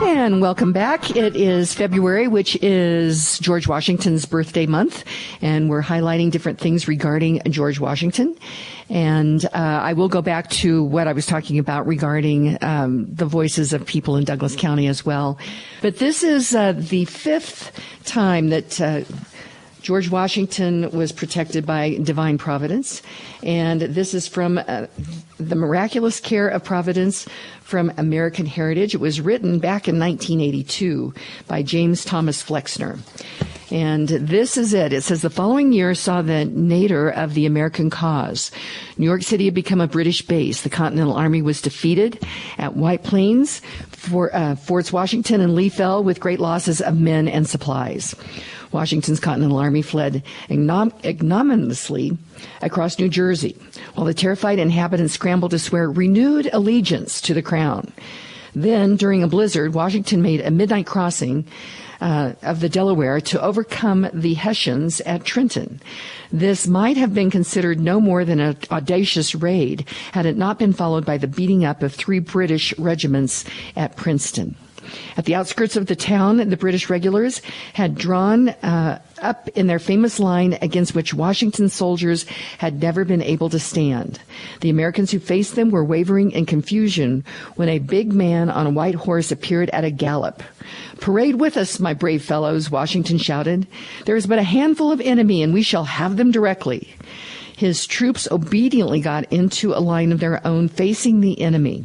And welcome back. It is February, which is George Washington's birthday month, and we're highlighting different things regarding George Washington. And I will go back to what I was talking about regarding the voices of people in Douglas County as well. But this is the fifth time that George Washington was protected by divine providence, and this is from The Miraculous Care of Providence from American Heritage. It was written back in 1982 by James Thomas Flexner. And this is it. It says, the following year saw the nadir of the American cause. New York City had become a British base. The Continental Army was defeated at White Plains. Forts Washington and Lee fell with great losses of men and supplies. Washington's Continental Army fled ignominiously across New Jersey, while the terrified inhabitants scrambled to swear renewed allegiance to the crown. Then, during a blizzard, Washington made a midnight crossing of the Delaware to overcome the Hessians at Trenton. This might have been considered no more than an audacious raid had it not been followed by the beating up of 3 British regiments at Princeton. At the outskirts of the town, the British regulars had drawn up in their famous line against which Washington's soldiers had never been able to stand. The Americans who faced them were wavering in confusion when a big man on a white horse appeared at a gallop. "Parade with us, my brave fellows," Washington shouted. "There is but a handful of enemy, and we shall have them directly." His troops obediently got into a line of their own facing the enemy.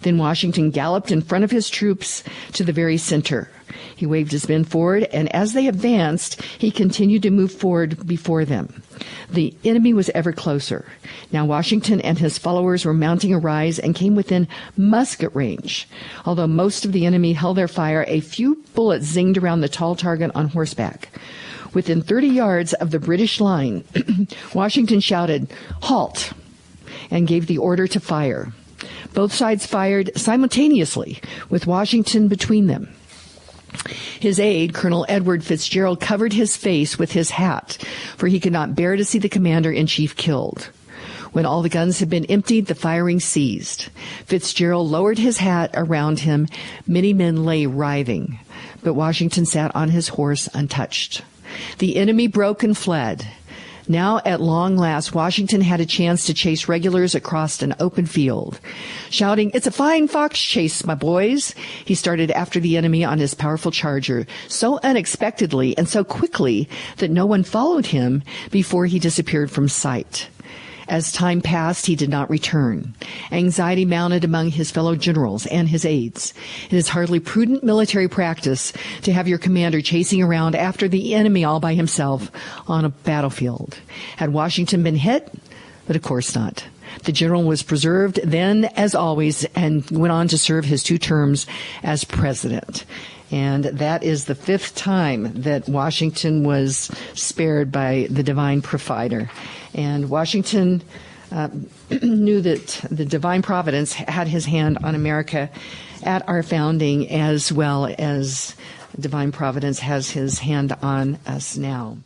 Then Washington galloped in front of his troops to the very center. He waved his men forward, and as they advanced, he continued to move forward before them. The enemy was ever closer. Now Washington and his followers were mounting a rise and came within musket range. Although most of the enemy held their fire, a few bullets zinged around the tall target on horseback. Within 30 yards of the British line, Washington shouted, "Halt!" and gave the order to fire. Both sides fired simultaneously, with Washington between them. His aide, Colonel Edward Fitzgerald, covered his face with his hat, for he could not bear to see the commander-in-chief killed. When all the guns had been emptied, the firing ceased. Fitzgerald lowered his hat around him. Many men lay writhing, but Washington sat on his horse untouched. The enemy broke and fled. Now, at long last, Washington had a chance to chase regulars across an open field. Shouting, "It's a fine fox chase, my boys," he started after the enemy on his powerful charger, so unexpectedly and so quickly that no one followed him before he disappeared from sight. As time passed, he did not return. Anxiety mounted among his fellow generals and his aides. It is hardly prudent military practice to have your commander chasing around after the enemy all by himself on a battlefield. Had Washington been hit? But of course not. The general was preserved then, as always, and went on to serve his 2 terms as president. And that is the 5th time that Washington was spared by the divine provider. And Washington knew that the divine providence had his hand on America at our founding, as well as divine providence has his hand on us now.